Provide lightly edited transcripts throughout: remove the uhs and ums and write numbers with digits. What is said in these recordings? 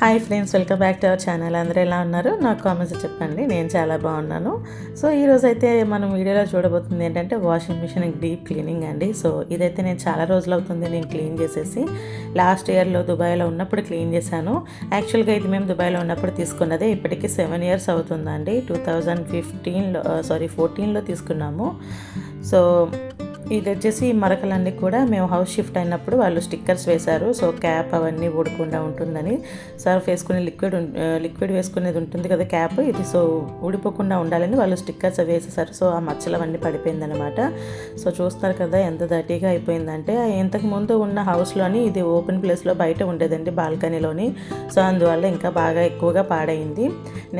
Hi friends, welcome back to our channel. అందరూ ఎలా ఉన్నారు? నాకు కామెంట్స్ చెప్పండి. నేను చాలా బాగున్నాను. సో ఈరోజు అయితే మనం వీడియోలో చూడబోతుంది ఏంటంటే వాషింగ్ మిషన్ డీప్ క్లీనింగ్ అండి. సో ఇదైతే నేను చాలా రోజులు అవుతుంది నేను క్లీన్ చేసేసి. లాస్ట్ ఇయర్లో దుబాయ్లో ఉన్నప్పుడు క్లీన్ చేశాను. యాక్చువల్గా ఇది మేము దుబాయ్లో ఉన్నప్పుడు తీసుకున్నదే. ఇప్పటికీ 7 years అవుతుందండి. 2014లో తీసుకున్నాము. సో ఇది వచ్చేసి మరకలన్నీ కూడా మేము హౌస్ షిఫ్ట్ అయినప్పుడు వాళ్ళు స్టిక్కర్స్ వేశారు. సో క్యాప్ అవన్నీ ఊడకుండా ఉంటుందని, సర్ఫ్ వేసుకునే లిక్విడ్ వేసుకునేది ఉంటుంది కదా క్యాప్, ఇది సో ఊడిపోకుండా ఉండాలని వాళ్ళు స్టిక్కర్స్ వేసేసారు. సో ఆ మచ్చలు అవన్నీ పడిపోయిందనమాట. సో చూస్తారు కదా ఎంత దర్టీగా అయిపోయిందంటే. ఇంతకు ముందు ఉన్న హౌస్లోని ఇది ఓపెన్ ప్లేస్లో బయట ఉండేదండి, బాల్కనీలోని. సో అందువల్ల ఇంకా బాగా ఎక్కువగా పాడైంది.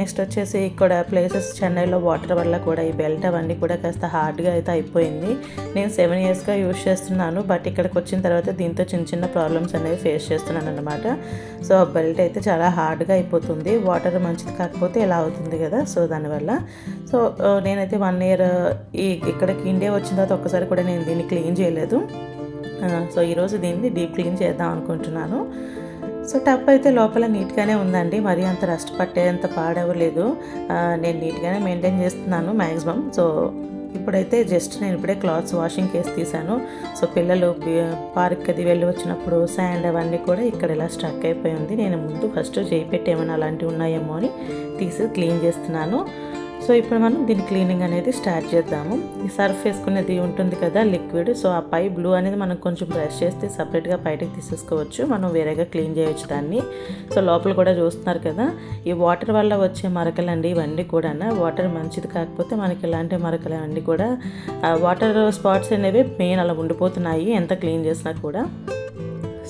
నెక్స్ట్ వచ్చేసి ఇక్కడ ప్లేసెస్ చెన్నైలో వాటర్ వల్ల కూడా ఈ బెల్ట్ అవన్నీ కూడా కాస్త హార్డ్గా అయితే అయిపోయింది. నేను 7 yearsగా యూజ్ చేస్తున్నాను, బట్ ఇక్కడికి వచ్చిన తర్వాత దీంతో చిన్న చిన్న ప్రాబ్లమ్స్ అనేవి ఫేస్ చేస్తున్నాను అనమాట. సో బెల్ట్ అయితే చాలా హార్డ్గా అయిపోతుంది. వాటర్ మంచిది కాకపోతే ఎలా అవుతుంది కదా, సో దానివల్ల. సో నేనైతే 1 year ఇక్కడికి ఇండియా వచ్చిన తర్వాత ఒక్కసారి కూడా నేను దీన్ని క్లీన్ చేయలేదు. సో ఈరోజు దీన్ని డీప్ క్లీన్ చేద్దాం అనుకుంటున్నాను. సో టప్ అయితే లోపల నీట్గానే ఉందండి, మరీ అంత రస్ట్ పట్టేంత పాడవలేదు. నేను నీట్గానే మెయింటైన్ చేస్తున్నాను మ్యాక్సిమం. సో ఇప్పుడైతే జస్ట్ నేను ఇప్పుడే క్లాత్స్ వాషింగ్ కేసు తీసాను. సో పిల్లలు పార్క్ అది వెళ్ళి వచ్చినప్పుడు శాండ్ అవన్నీ కూడా ఇక్కడ ఇలా స్ట్రక్ అయిపోయి ఉంది. నేను ముందు ఫస్ట్ చేయి పెట్టి ఏమైనా అలాంటివి ఉన్నాయేమో అని తీసి క్లీన్ చేస్తున్నాను. సో ఇప్పుడు మనం దీని క్లీనింగ్ అనేది స్టార్ట్ చేద్దాము. ఈ సర్ఫ్ వేసుకునేది ఉంటుంది కదా లిక్విడ్, సో ఆ పై బ్లూ అనేది మనం కొంచెం బ్రష్ చేస్తే సపరేట్గా బయటకు తీసేసుకోవచ్చు, మనం వేరేగా క్లీన్ చేయొచ్చు దాన్ని. సో లోపల కూడా చూస్తున్నారు కదా, ఈ వాటర్ వల్ల వచ్చే మరకలండి ఇవన్నీ కూడా. వాటర్ మంచిది కాకపోతే మనకి ఇలాంటి మరకలు అన్నీ కూడా వాటర్ స్పాట్స్ అనేవి మెయిన్ అలా ఉండిపోతున్నాయి ఎంత క్లీన్ చేసినా కూడా.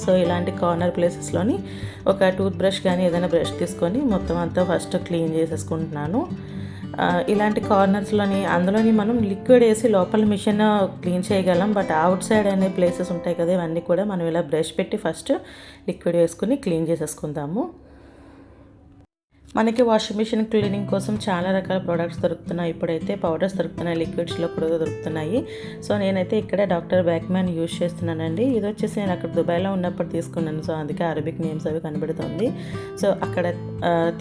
సో ఇలాంటి కార్నర్ ప్లేసెస్లోని ఒక టూత్ బ్రష్ కానీ ఏదైనా బ్రష్ తీసుకొని మొత్తం అంతా ఫస్ట్ క్లీన్ చేసేసుకుంటున్నాను. ఇలాంటి కార్నర్స్లోని అందులోని మనం లిక్విడ్ వేసి లోపల మిషన్ క్లీన్ చేయగలం, బట్ అవుట్ సైడ్ అనే ప్లేసెస్ ఉంటాయి కదా, ఇవన్నీ కూడా మనం ఇలా బ్రష్ పెట్టి ఫస్ట్ లిక్విడ్ వేసుకుని క్లీన్ చేసేసుకుందాము. మనకి వాషింగ్ మిషన్ క్లీనింగ్ కోసం చాలా రకాల ప్రోడక్ట్స్ దొరుకుతున్నాయి. ఇప్పుడైతే పౌడర్స్ దొరుకుతున్నాయి, లిక్విడ్స్లో కూడా దొరుకుతున్నాయి. సో నేనైతే ఇక్కడ డాక్టర్ బెక్మాన్ యూజ్ చేస్తున్నానండి. ఇది వచ్చేసి నేను అక్కడ దుబాయ్లో ఉన్నప్పుడు తీసుకున్నాను, సో అందుకే అరబిక్ నేమ్స్ అవి కనబడుతుంది. సో అక్కడ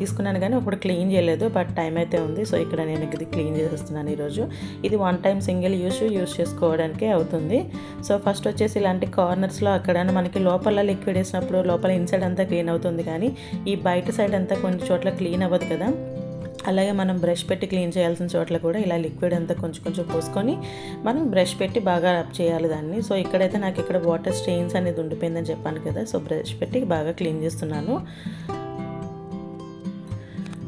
తీసుకున్నాను కానీ ఇప్పుడు క్లీన్ చేయలేదు, బట్ టైం అయితే ఉంది. సో ఇక్కడ నేను ఇది క్లీన్ చేసేస్తున్నాను ఈరోజు. ఇది 1 time సింగిల్ యూజ్ చేసుకోవడానికే అవుతుంది. సో ఫస్ట్ వచ్చేసి ఇలాంటి కార్నర్స్లో అక్కడ మనకి లోపల లిక్విడ్ వేసినప్పుడు లోపల ఇన్సైడ్ అంతా క్లీన్ అవుతుంది, కానీ ఈ బయట సైడ్ అంతా కొన్ని చోట్ల క్లీన్ అవ్వదు కదా. అలాగే మనం బ్రష్ పెట్టి క్లీన్ చేయాల్సిన చోట్ల కూడా ఇలా లిక్విడ్ అంతా కొంచెం కొంచెం పోసుకొని మనం బ్రష్ పెట్టి బాగా రబ్ చేయాలి దాన్ని. సో ఇక్కడైతే నాకు ఇక్కడ వాటర్ స్టెయిన్స్ అనేది ఉండిపోయిందని చెప్పాను కదా, సో బ్రష్ పెట్టి బాగా క్లీన్ చేస్తున్నాను.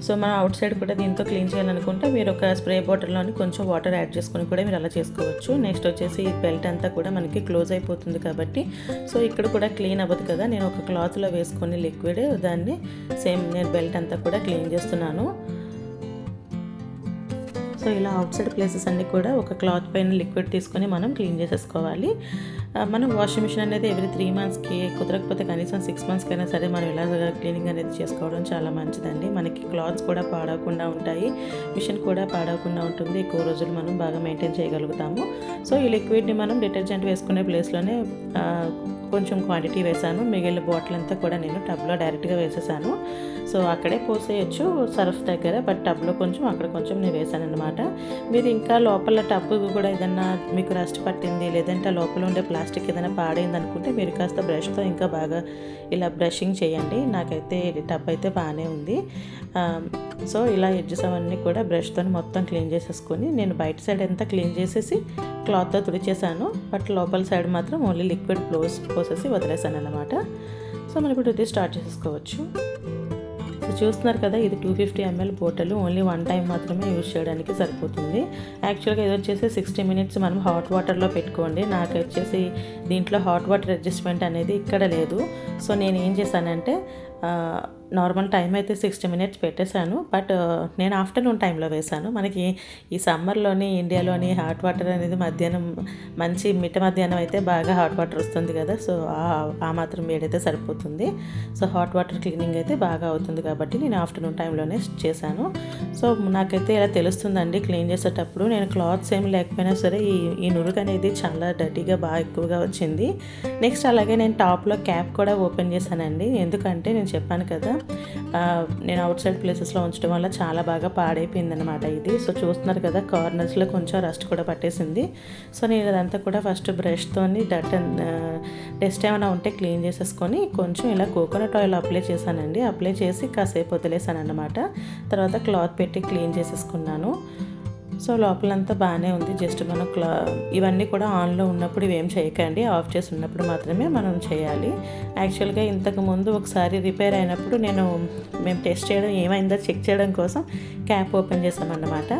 సో మనం అవుట్ సైడ్ కూడా దీంతో క్లీన్ చేయాలనుకుంటే మీరు ఒక స్ప్రే బాటిల్లోని కొంచెం వాటర్ యాడ్ చేసుకొని కూడా మీరు అలా చేసుకోవచ్చు. నెక్స్ట్ వచ్చేసి ఈ బెల్ట్ అంతా కూడా మనకి క్లోజ్ అయిపోతుంది కాబట్టి సో ఇక్కడ కూడా క్లీన్ అవ్వదు కదా, నేను ఒక క్లాత్లో వేసుకొని లిక్విడ్ దాన్ని సేమ్ నేను బెల్ట్ అంతా కూడా క్లీన్ చేస్తున్నాను. సో ఇలా అవుట్ సైడ్ ప్లేసెస్ అన్నీ కూడా ఒక క్లాత్ పైన లిక్విడ్ తీసుకొని మనం క్లీన్ చేసేసుకోవాలి. మనం వాషింగ్ మిషన్ అనేది ఎవ్రీ 3 monthsకి, కుదరకపోతే కనీసం 6 monthsకైనా సరే మనం ఇలా క్లీనింగ్ అనేది చేసుకోవడం చాలా మంచిదండి. మనకి క్లాత్స్ కూడా పాడవకుండా ఉంటాయి, మిషన్ కూడా పాడవకుండా ఉంటుంది, ఎక్కువ రోజులు మనం బాగా మెయింటైన్ చేయగలుగుతాము. సో ఈ లిక్విడ్ని మనం డిటర్జెంట్ వేసుకునే ప్లేస్లోనే కొంచెం క్వాంటిటీ వేసాను, మిగిలిన బాటిల్ అంతా కూడా నేను టబ్లో డైరెక్ట్గా వేసేసాను. సో అక్కడే పోసేయచ్చు సర్ఫ్ దగ్గర, బట్ టబ్లో కొంచెం అక్కడ కొంచెం నేను వేసాను అనమాట. మీరు ఇంకా లోపల టబ్ కూడా ఏదన్నా మీకు రస్ట్ పట్టింది, లేదంటే లోపల ఉండే ప్లాస్టిక్ ఏదైనా పాడైంది అనుకుంటే మీరు కాస్త బ్రష్తో ఇంకా బాగా ఇలా బ్రషింగ్ చేయండి. నాకైతే టబ్ అయితే బాగానే ఉంది. సో ఇలా ఎడ్జెస్ అవన్నీ కూడా బ్రష్తో మొత్తం క్లీన్ చేసేసుకొని నేను బయట సైడ్ అంతా క్లీన్ చేసేసి క్లాత్తో తుడిచేసాను, బట్ లోపల సైడ్ మాత్రం ఓన్లీ లిక్విడ్ పోసేసి వదిలేసాను అనమాట. సో మనం ఇప్పుడు ఇది స్టార్ట్ చేసేసుకోవచ్చు. సో చూస్తున్నారు కదా, ఇది 250 ml బాటిల్, ఓన్లీ 1 time మాత్రమే యూజ్ చేయడానికి సరిపోతుంది. యాక్చువల్గా ఇది వచ్చేసి 60 minutes మనం హాట్ వాటర్లో పెట్టుకోండి. నాకు వచ్చేసి దీంట్లో హాట్ వాటర్ అడ్జస్ట్మెంట్ అనేది ఇక్కడ లేదు. సో నేను ఏం చేశానంటే నార్మల్ టైం అయితే 60 minutes పెట్టేశాను, బట్ నేను ఆఫ్టర్నూన్ టైంలో వేశాను. మనకి ఈ సమ్మర్లోని ఇండియాలోని హాట్ వాటర్ అనేది మధ్యాహ్నం మంచి మిట్ట మధ్యాహ్నం అయితే బాగా హాట్ వాటర్ వస్తుంది కదా, సో ఆ మాత్రం వేడైతే సరిపోతుంది. సో హాట్ వాటర్ క్లీనింగ్ అయితే బాగా అవుతుంది కాబట్టి నేను ఆఫ్టర్నూన్ టైంలోనే చేశాను. సో నాకైతే ఇలా తెలుస్తుందండి క్లీన్ చేసేటప్పుడు. నేను క్లాత్స్ ఏమి లేకపోయినా సరే ఈ నురుగు అనేది చాలా డర్టీగా బాగా ఎక్కువగా వచ్చింది. నెక్స్ట్ అలాగే నేను టాప్లో క్యాప్ కూడా ఓపెన్ చేశానండి, ఎందుకంటే నేను చెప్పాను కదా నేను అవుట్ సైడ్ ప్లేసెస్లో ఉంచడం వల్ల చాలా బాగా పాడైపోయిందనమాట ఇది. సో చూస్తున్నారు కదా, కార్నర్స్లో కొంచెం రస్ట్ కూడా పట్టేసింది. సో నేను అదంతా కూడా ఫస్ట్ బ్రష్తోని డస్ట్ ఏమైనా ఉంటే క్లీన్ చేసేసుకొని కొంచెం ఇలా కోకోనట్ ఆయిల్ అప్లై చేశానండి. అప్లై చేసి కాసేపు వదిలేసాను అన్నమాట. తర్వాత క్లాత్ పెట్టి క్లీన్ చేసేసుకున్నాను. సో లోపలంతా బాగానే ఉంది. జస్ట్ మనం ఇవన్నీ కూడా ఆన్లో ఉన్నప్పుడు ఇవేం చేయకండి, ఆఫ్ చేసి ఉన్నప్పుడు మాత్రమే మనం చేయాలి. యాక్చువల్గా ఇంతకుముందు ఒకసారి రిపేర్ అయినప్పుడు మేము టెస్ట్ చేయడం ఏమైందో చెక్ చేయడం కోసం క్యాప్ ఓపెన్ చేసామన్నమాట.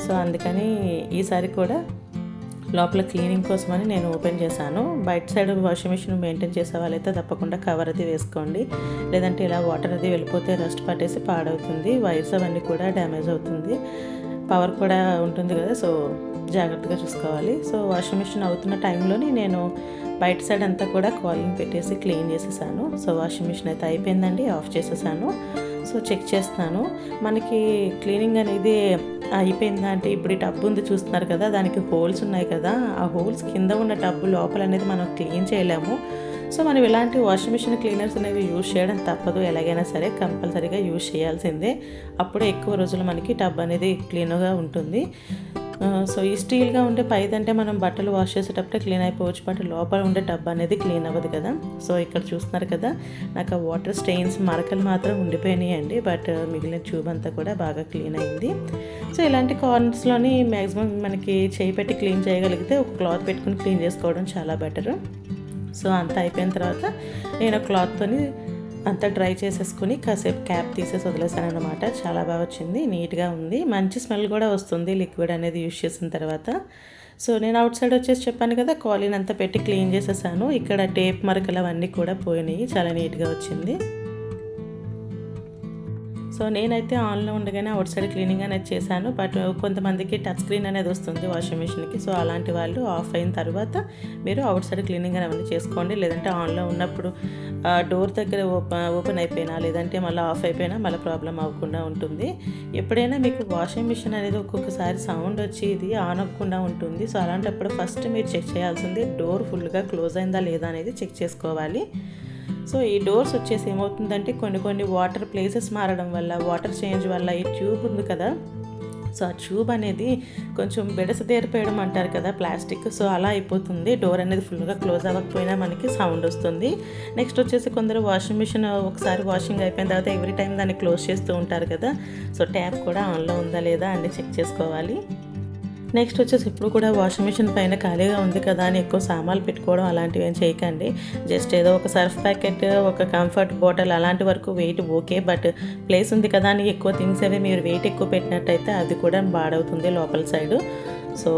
సో అందుకని ఈసారి కూడా లోపల క్లీనింగ్ కోసమని నేను ఓపెన్ చేశాను. బయట సైడ్ వాషింగ్ మిషన్ మెయింటైన్ చేసే వాళ్ళైతే తప్పకుండా కవర్ అది వేసుకోండి, లేదంటే ఇలా వాటర్ అది వెళ్ళిపోతే రస్ట్ పట్టేసి పాడవుతుంది, వైర్స్ అవన్నీ కూడా డ్యామేజ్ అవుతుంది, పవర్ కూడా ఉంటుంది కదా. సో జాగ్రత్తగా చూసుకోవాలి. సో వాషింగ్ మిషన్ అవుతున్న టైంలోని నేను బయట సైడ్ అంతా కూడా కాలింగ్ పెట్టేసి క్లీన్ చేసేసాను. సో వాషింగ్ మిషన్ అయితే అయిపోయిందండి, ఆఫ్ చేసేసాను. సో చెక్ చేస్తాను మనకి క్లీనింగ్ అనేది అయిపోయిందా అంటే, ఇప్పుడు ఈ టబ్ ఉంది చూస్తున్నారు కదా, దానికి హోల్స్ ఉన్నాయి కదా, ఆ హోల్స్ కింద ఉన్న టబ్బు లోపల అనేది మనం క్లీన్ చేయలేము. సో మనం ఇలాంటి వాషింగ్ మిషన్ క్లీనర్స్ అనేవి యూజ్ చేయడం తప్పదు, ఎలాగైనా సరే కంపల్సరీగా యూజ్ చేయాల్సిందే. అప్పుడే ఎక్కువ రోజులు మనకి టబ్ అనేది క్లీన్గా ఉంటుంది. సో ఈ స్టీల్గా ఉండే పైదంటే మనం బట్టలు వాష్ చేసేటప్పుడే క్లీన్ అయిపోవచ్చు, బట్ లోపల ఉండే టబ్ అనేది క్లీన్ అవ్వదు కదా. సో ఇక్కడ చూస్తున్నారు కదా, నాకు ఆ వాటర్ స్టెయిన్స్ మరకలు మాత్రం ఉండిపోయినాయండి, బట్ మిగిలిన ట్యూబ్ అంతా కూడా బాగా క్లీన్ అయింది. సో ఇలాంటి కార్నర్స్లోని మ్యాక్సిమం మనకి చేయి పెట్టి క్లీన్ చేయగలిగితే ఒక క్లాత్ పెట్టుకుని క్లీన్ చేసుకోవడం చాలా బెటర్. సో అంతా అయిపోయిన తర్వాత నేను క్లాత్తోని అంతా డ్రై చేసేసుకుని కాసేపు క్యాప్ తీసేసి వదిలేసాను అనమాట. చాలా బాగా వచ్చింది, నీట్గా ఉంది, మంచి స్మెల్ కూడా వస్తుంది లిక్విడ్ అనేది యూజ్ చేసిన తర్వాత. సో నేను అవుట్ సైడ్ వచ్చేసి చెప్పాను కదా, కాలిన్ అంతా పెట్టి క్లీన్ చేసేసాను. ఇక్కడ టేప్ మరకలు అవన్నీ కూడా పోయినాయి, చాలా నీట్గా వచ్చింది. సో నేనైతే ఆన్లో ఉండగానే అవుట్ సైడ్ క్లీనింగ్ అనేది చేశాను, బట్ కొంతమందికి టచ్ స్క్రీన్ అనేది వస్తుంది వాషింగ్ మిషన్కి. సో అలాంటి వాళ్ళు ఆఫ్ అయిన తర్వాత మీరు అవుట్ సైడ్ క్లీనింగ్ అనేది చేసుకోండి, లేదంటే ఆన్లో ఉన్నప్పుడు డోర్ దగ్గర ఓపెన్ అయిపోయినా లేదంటే మళ్ళీ ఆఫ్ అయిపోయినా మళ్ళీ ప్రాబ్లం అవ్వకుండా ఉంటుంది. ఎప్పుడైనా మీకు వాషింగ్ మిషన్ అనేది ఒక్కొక్కసారి సౌండ్ వచ్చి ఇది ఆన్ అవ్వకుండా ఉంటుంది. సో అలాంటప్పుడు ఫస్ట్ మీరు చెక్ చేయాల్సింది డోర్ ఫుల్గా క్లోజ్ అయిందా లేదా అనేది చెక్ చేసుకోవాలి. సో ఈ డోర్స్ వచ్చేసి ఏమవుతుందంటే కొన్ని వాటర్ ప్లేసెస్ మారడం వల్ల, వాటర్ చేంజ్ వల్ల ఈ ట్యూబ్ ఉంది కదా, సో ఆ ట్యూబ్ అనేది కొంచెం బెడసదేరిపోయడం అంటారు కదా, ప్లాస్టిక్. సో అలా అయిపోతుంది, డోర్ అనేది ఫుల్గా క్లోజ్ అవ్వకపోయినా మనకి సౌండ్ వస్తుంది. నెక్స్ట్ వచ్చేసి కొందరు వాషింగ్ మిషన్ ఒకసారి వాషింగ్ అయిపోయిన తర్వాత ఎవ్రీ టైం దాన్ని క్లోజ్ చేస్తూ ఉంటారు కదా. సో ట్యాప్ కూడా ఆన్లో ఉందా లేదా అని చెక్ చేసుకోవాలి. నెక్స్ట్ వచ్చేసి ఇప్పుడు కూడా వాషింగ్ మిషన్ పైన ఖాళీగా ఉంది కదా అని ఎక్కువ సామాన్లు పెట్టుకోవడం అలాంటివి ఏం చేయకండి. జస్ట్ ఏదో ఒక సర్ఫ్ ప్యాకెట్, ఒక కంఫర్ట్ బాటిల్ అలాంటి వరకు వెయిట్ ఓకే, బట్ ప్లేస్ ఉంది కదా అని ఎక్కువ థింగ్స్ అవి మీరు వెయిట్ ఎక్కువ పెట్టినట్టయితే అది కూడా పాడవుతుంది లోపల సైడు. సో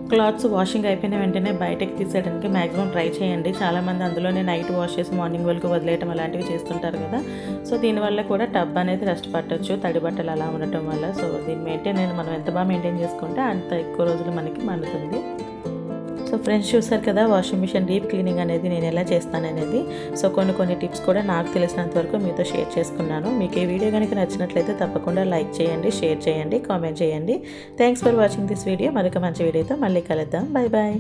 క్లాత్స్ వాషింగ్ అయిపోయిన వెంటనే బయటకు తీసేయడానికి మ్యాక్సిమం ట్రై చేయండి. చాలామంది అందులోనే నైట్ వాష్ చేసి మార్నింగ్ వరకు వదిలేయటం అలాంటివి చేస్తుంటారు కదా. సో దీనివల్ల కూడా టబ్ అనేది రెస్ట్ పట్టచ్చు, తడి బట్టలు అలా ఉండటం వల్ల. సో దీన్ని మనం ఎంత బాగా మెయింటైన్ చేసుకుంటే అంత ఎక్కువ రోజులు మనకి మన్నుతుంది. సో ఫ్రెండ్స్ చూసారు కదా వాషింగ్ మిషన్ డీప్ క్లీనింగ్ అనేది నేను ఎలా చేస్తాననేది. సో కొన్ని టిప్స్ కూడా నాకు తెలిసినంత వరకు మీతో షేర్ చేసుకున్నాను. మీకు ఈ వీడియో కనుక నచ్చినట్లయితే తప్పకుండా లైక్ చేయండి, షేర్ చేయండి, కామెంట్ చేయండి. Thanks for watching this video. మరొక మంచి వీడియోతో మళ్ళీ కలుద్దాం. Bye bye.